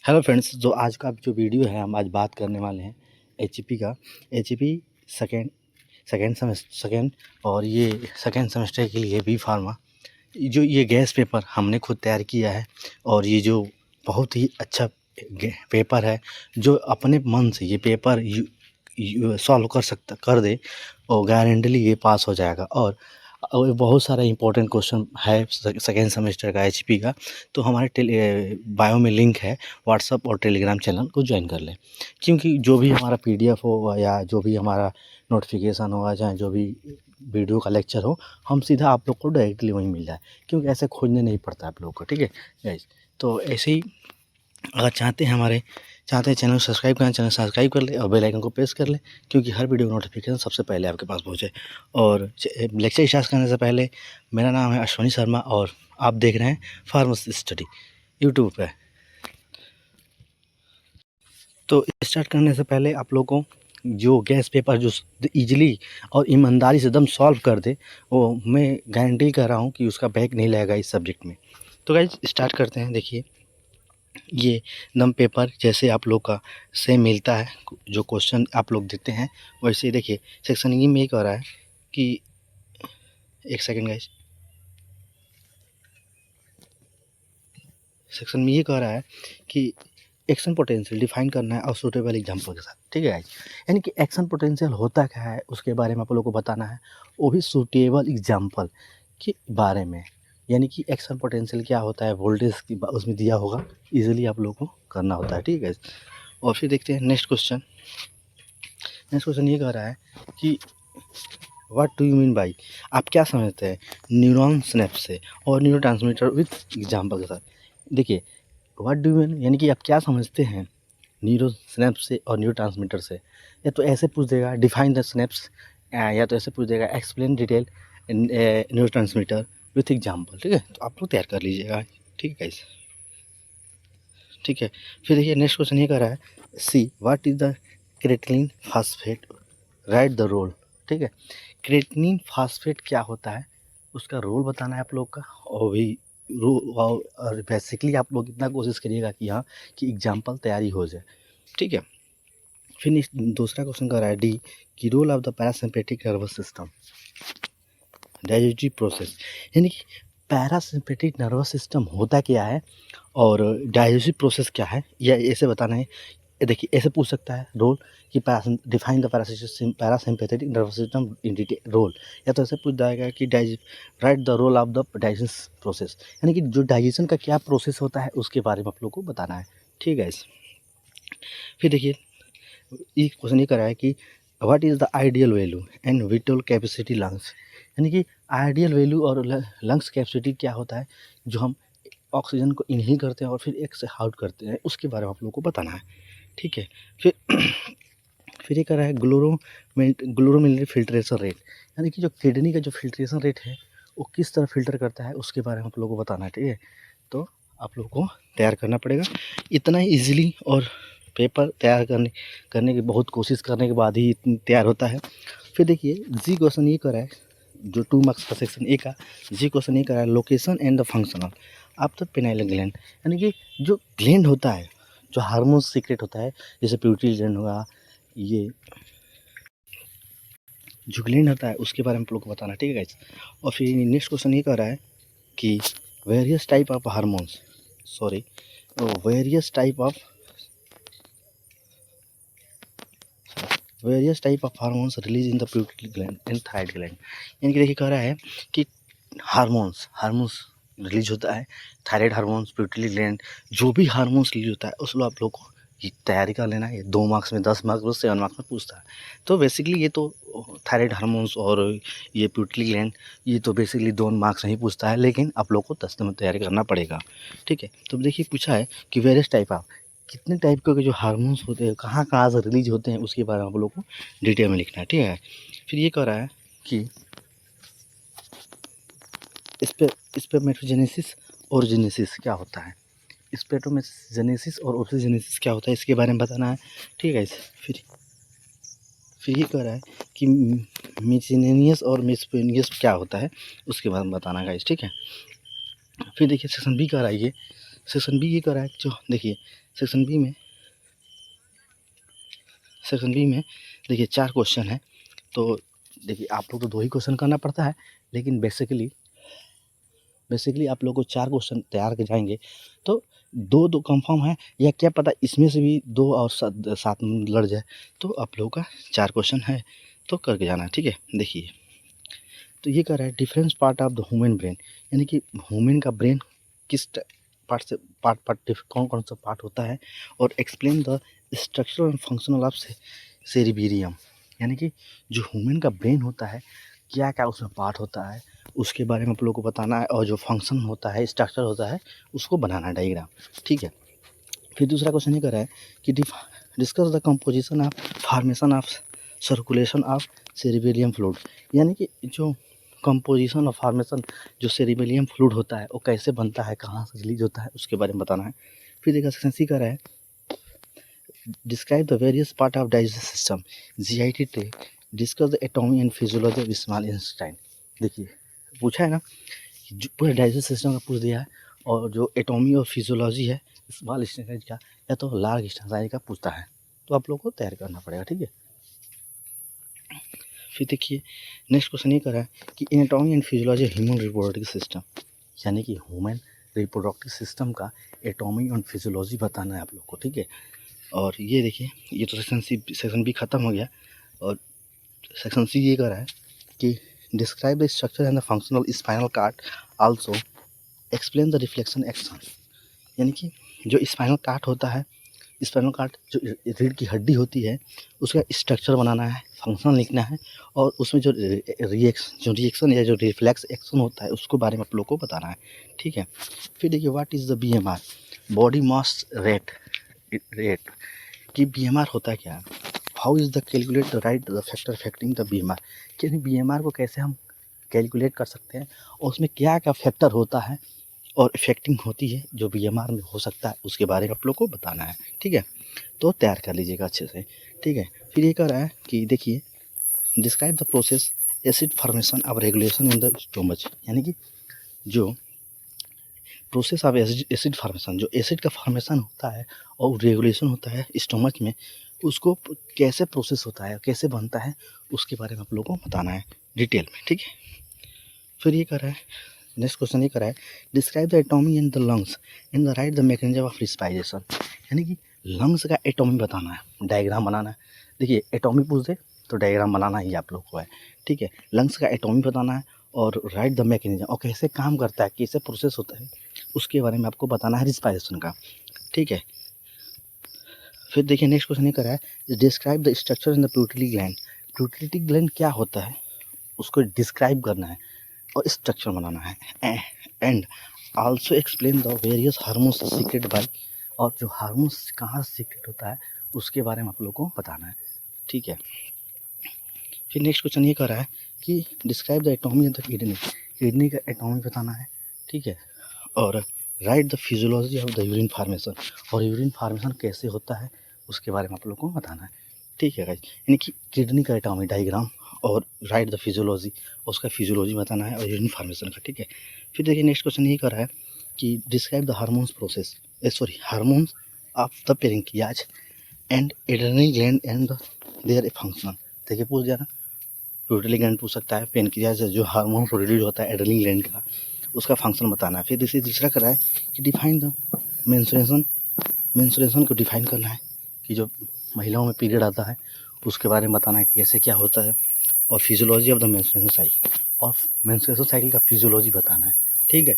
Hello friends, जो आज का जो वीडियो है हम आज बात करने वाले हैं एचईपी का। एचईपी सेकेंड सेकेंड और ये सेकेंड सेमेस्टर के लिए बी फार्मा जो ये गैस पेपर हमने खुद तैयार किया है। और ये जो बहुत ही अच्छा पेपर है, जो अपने मन से ये पेपर सॉल्व कर दे और गारंटीली ये पास हो जाएगा। और बहुत सारा इंपॉर्टेंट क्वेश्चन है सेकेंड सेमेस्टर का एचपी का। तो हमारे बायो में लिंक है, व्हाट्सअप और टेलीग्राम चैनल को ज्वाइन कर लें, क्योंकि जो भी हमारा पीडीएफ होगा या जो भी हमारा नोटिफिकेशन होगा, चाहे जो भी वीडियो का लेक्चर हो, हम सीधा आप लोग को डायरेक्टली वहीं मिल जाए, क्योंकि ऐसे खोजने नहीं पड़ता आप लोग को। ठीक है गाइस, तो ऐसे ही अगर चाहते हैं चैनल सब्सक्राइब करना, चैनल सब्सक्राइब कर ले और बेल आइकन को प्रेस कर ले, क्योंकि हर वीडियो नोटिफिकेशन सबसे पहले आपके पास पहुंचे। और लेक्चर स्टार्ट करने से पहले, मेरा नाम है अश्वनी शर्मा और आप देख रहे हैं फार्मेसी स्टडी यूट्यूब पे। तो स्टार्ट करने से पहले आप लोगों को जो गैस पेपर जो इजीली और ईमानदारी से एकदम सॉल्व कर दे, वो मैं गारंटी कर रहा हूँ कि उसका बैक नहीं लगेगा इस सब्जेक्ट में। तो गाइस स्टार्ट करते हैं। देखिए, ये नम पेपर जैसे आप लोग का सेम मिलता है, जो क्वेश्चन आप लोग देते हैं वैसे ही। देखिए सेक्शन ई में ये कह रहा है कि, एक सेकंड गाइस, सेक्शन में ये कह रहा है कि एक्शन पोटेंशियल डिफाइन करना है और सूटेबल एग्जाम्पल के साथ। ठीक है गाइस, यानी कि एक्शन पोटेंशियल होता क्या है उसके बारे में आप लोग को बताना है, वो भी सूटेबल एग्जाम्पल के बारे में। यानी कि एक्शन पोटेंशियल क्या होता है, वोल्टेज की उसमें दिया होगा, इजीली आप लोग को करना होता है। ठीक है, और फिर देखते हैं नेक्स्ट क्वेश्चन। नेक्स्ट क्वेश्चन ये कह रहा है कि what do you mean by, आप क्या समझते हैं न्यूरॉन स्नैप से और न्यूरोट्रांसमीटर विथ एग्जाम्पल के साथ। देखिए व्हाट डू यू मीन यानी कि आप क्या समझते हैं न्यूरो स्नैप से और न्यूरोट्रांसमीटर से। या तो ऐसे पूछ देगा डिफाइन द स्नैप्स, या तो ऐसे पूछ देगा explain detail neurotransmitter with example. ठीक है, तो आप लोग तैयार कर लीजिएगा। ठीक है गाइस, ठीक है। फिर देखिए नेक्स्ट क्वेश्चन ये कह रहा है, see what is the creatinine phosphate, write the role. ठीक है, क्रेटिनिन फास्फेट क्या होता है उसका रोल बताना है आप लोग का। और भी और बेसिकली आप लोग इतना कोशिश करिएगा कि हाँ कि एग्जाम्पल तैयारी हो जाए। ठीक है, फिर दूसरा क्वेश्चन कर रहा है डी की role of the parasympathetic nervous system digestive process. यानी कि पैरासिम्पेटिक नर्वस सिस्टम होता क्या है और डाइजेस्टिव प्रोसेस क्या है, या ऐसे बताना है। देखिए ऐसे पूछ सकता है रोल कि define the parasympathetic nervous system in detail role, या तो ऐसे पूछ जाएगा कि write the role of the digestion process, यानी कि जो डाइजेशन का क्या प्रोसेस होता है उसके बारे में आप लोग को बताना है। ठीक है, फिर देखिए ये क्वेश्चन ये कर रहा है कि what is the ideal value and whittle capacity lungs. यानी कि आइडियल वैल्यू और लंग्स कैपेसिटी क्या होता है, जो हम ऑक्सीजन को इनहेल करते हैं और फिर एक से आउट करते हैं, उसके बारे में आप लोगों को बताना है। ठीक है, फिर ये कह रहा है ग्लोमेरुलर फिल्ट्रेशन रेट, यानी कि जो किडनी का जो फिल्ट्रेशन रेट है वो किस तरह फिल्टर करता है उसके बारे में आप लोगों को बताना है। ठीक है, तो आप लोगों को तैयार करना पड़ेगा इतना ही ईजिली। और पेपर तैयार करने की बहुत कोशिश करने के बाद ही तैयार होता है। फिर देखिए जी क्वेश्चन ये कर रहा है, जो 2 मार्क्स का सेक्शन ए का जी क्वेश्चन ये कर रहा है, location and the functional of the phenyl gland. यानी कि जो ग्लैंड होता है, जो हार्मोन सीक्रेट होता है, जैसे पिट्यूटरी ग्लैंड होगा, ये जो ग्लैंड होता है उसके बारे में आप लोग को बताना है। ठीक है गाइस, और फिर नेक्स्ट क्वेश्चन ये कह रहा है कि various type of hormones, sorry various type of hormones release in the pituitary gland and thyroid gland. यानी कि देखिए कह रहा है कि हार्मोन्स रिलीज होता है, थायराइड हार्मोन्स, पिट्यूटरी ग्लैंड, जो भी हार्मोन्स रिलीज होता है उस आप लोग को ये तैयारी कर लेना है। 2 मार्क्स में, 10 मार्क्स में, 7 मार्क्स में पूछता है। तो बेसिकली ये तो थायराइड हार्मोन्स और ये पिट्यूटरी ग्लैंड, ये तो बेसिकली 2 मार्क्स नहीं पूछता है, लेकिन आप लोग को 10 में तैयारी करना पड़ेगा। ठीक है, तो देखिए पूछा है कि वेरियस टाइप ऑफ, कितने टाइप के जो हार्मोन्स होते हैं, कहाँ कहाँ से रिलीज होते हैं, उसके बारे में आप लोग को डिटेल में लिखना है। ठीक है, फिर ये कह रहा है कि स्पर्मेटोजेनेसिस और जेनेसिस क्या होता है, स्पर्मेटोजेनेसिस और ओरिजिनेसिस क्या होता है, इसके बारे में बताना है। ठीक है, फिर ये कह रहा है कि मिससेलेनियस और मिससेलेनियस क्या होता है उसके बारे में बताना है गाइस। ठीक है, फिर देखिए सेक्शन बी कह रहा है ये सेक्शन बी ये कर रहा है, जो देखिए सेक्शन बी में देखिए 4 क्वेश्चन है। तो देखिए आप लोग को 2 ही क्वेश्चन करना पड़ता है, लेकिन बेसिकली आप लोग को 4 क्वेश्चन तैयार कर जाएंगे तो 2 कंफर्म है, या क्या पता इसमें से भी 2 और 7 लड़ जाए, तो आप लोगों का 4 क्वेश्चन है तो करके जाना है, ठीक है। देखिए तो ये कह रहा है difference part of the human brain, यानी कि ह्यूमन का ब्रेन किस पार्ट से कौन कौन सा पार्ट होता है, और explain the structure and functional of cerebrum, यानी कि जो ह्यूमन का ब्रेन होता है क्या क्या उसमें पार्ट होता है उसके बारे में आप लोगों को बताना है, और जो फंक्शन होता है स्ट्रक्चर होता है उसको बनाना है डायग्राम, ठीक है। फिर दूसरा क्वेश्चन ये कर रहा है कि discuss the composition of formation of circulation of cerebellum fluid, यानी कि जो कंपोजिशन और फॉर्मेशन जो सेरिबेलियम फ्लूइड होता है वो कैसे बनता है, कहाँ से रिलीज होता है, उसके बारे में बताना है। फिर देखा सेक्शन सी कर रहा है describe the various part of digestive system, GIT टे discuss the एटॉमी and physiology of small intestine. देखिए पूछा है ना, पूरे डाइजेस्टिव सिस्टम का पूछ दिया है, और जो एटॉमी और फिजियोलॉजी है स्मॉल इंटेस्टाइन का या तो लार्ज इंटेस्टाइन का पूछता है, तो आप लोग को तैयार करना पड़ेगा, ठीक है। फिर देखिए नेक्स्ट क्वेश्चन ये कर रहा है कि anatomy and physiology human reproductive system, यानी कि ह्यूमन रिप्रोडक्टिव सिस्टम का एटॉमी एंड फिजियोलॉजी बताना है आप लोग को, ठीक है। और ये देखिए ये तो सेक्शन बी खत्म हो गया, और सेक्शन सी ये कर रहा है कि describe the structure and the functional spinal cord, also explain the reflection action, यानी कि जो स्पाइनल कॉर्ड होता है, स्पाइनल कॉर्ड जो रीढ़ की हड्डी होती है उसका स्ट्रक्चर बनाना है, फंक्शन लिखना है, और उसमें जो रिएक्शन या जो रिफ्लेक्स एक्शन होता है उसको बारे में आप लोग को बताना है, ठीक है। फिर देखिए what is the BMR, body mass rate कि BMR होता क्या है, how is the calculate the right the factor affecting the BMR, कि BMR को कैसे हम कैलकुलेट कर सकते हैं और उसमें क्या क्या फैक्टर होता है और इफेक्टिंग होती है जो BMR में हो सकता है, उसके बारे में आप लोग को बताना है, ठीक है। तो तैयार कर लीजिएगा अच्छे से, ठीक है। फिर ये कह रहा है कि देखिए describe the process acid formation of regulation in the stomach, यानी कि जो प्रोसेस ऑफ एसिड फॉर्मेशन, जो एसिड का फॉर्मेशन होता है और रेगुलेशन होता है स्टोमच में, उसको कैसे प्रोसेस होता है, कैसे बनता है, उसके बारे में आप लोग को बताना है डिटेल में, ठीक है। फिर ये कह रहा है नेक्स्ट क्वेश्चन ये करा है describe the एटॉमी in the lungs and the right the mechanism of respiration, यानी कि लंग्स का एटॉमी बताना है, डायग्राम बनाना है। देखिए एटॉमी पूछ दे तो डायग्राम बनाना ही आप लोग को है, ठीक है। लंग्स का एटॉमी बताना है और राइट द मैकेनिज्म, और कैसे काम करता है, कैसे प्रोसेस होता है, उसके बारे में आपको बताना है रिस्पायरेशन का, ठीक है। फिर देखिए नेक्स्ट क्वेश्चन ये करा है describe the structure in the pituitary gland, pituitary gland क्या होता है उसको डिस्क्राइब करना है और स्ट्रक्चर बनाना है, and also explain the various hormones secrete by, और जो हार्मोन्स कहाँ से सीक्रेट होता है उसके बारे में आप लोग को बताना है, ठीक है। फिर नेक्स्ट क्वेश्चन ये कर रहा है कि describe the एटॉमी of the kidney, kidney का एटॉमी बताना है, ठीक है। और right the physiology of the urine formation, और यूरिन फार्मेशन कैसे होता है उसके बारे में आप लोग को बताना है, ठीक है गाइस। यानी कि किडनी का एटॉमी डायग्राम और राइट द फिजियोलॉजी, उसका फिजियोलॉजी बताना है और यूरिन फार्मेशन का, ठीक है। फिर देखिए नेक्स्ट क्वेश्चन ये कर रहा है कि describe the hormones process, hormones of the pancreas and adrenal gland and their function. देखिए पूछ दिया ना, पिट्यूटरी ग्लैंड पूछ सकता है, पेनक्रियाज जो हार्मोन रिलीज होता है एड्रेनल ग्लैंड का, उसका फंक्शन बताना है। फिर इसे दूसरा कर रहा है कि डिफाइन द मेंस्ट्रुएशन को डिफाइन करना है, कि जो महिलाओं में पीरियड आता है उसके बारे में बताना है कि कैसे क्या होता है, और physiology of the menstruation cycle, और मेंस्ट्रुएशन साइकिल का फिजियोलॉजी बताना है, ठीक है।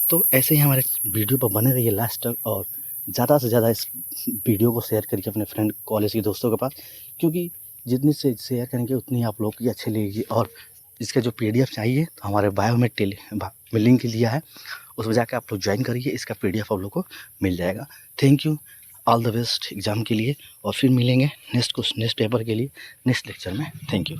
तो ऐसे ही हमारे वीडियो पर बने रहिए लास्ट तक, और ज़्यादा से ज़्यादा इस वीडियो को शेयर करिए अपने फ्रेंड कॉलेज के दोस्तों के पास, क्योंकि जितनी से शेयर करेंगे उतनी आप लोग की अच्छी लगेगी। और इसका जो PDF चाहिए तो हमारे बायो में लिंक दिया है, उसमें जाकर आप लोग ज्वाइन करिए, इसका PDF आप लोग को मिल जाएगा। Thank you, all the best exam के लिए, और फिर मिलेंगे नेक्स्ट पेपर के लिए नेक्स्ट लेक्चर में। Thank you.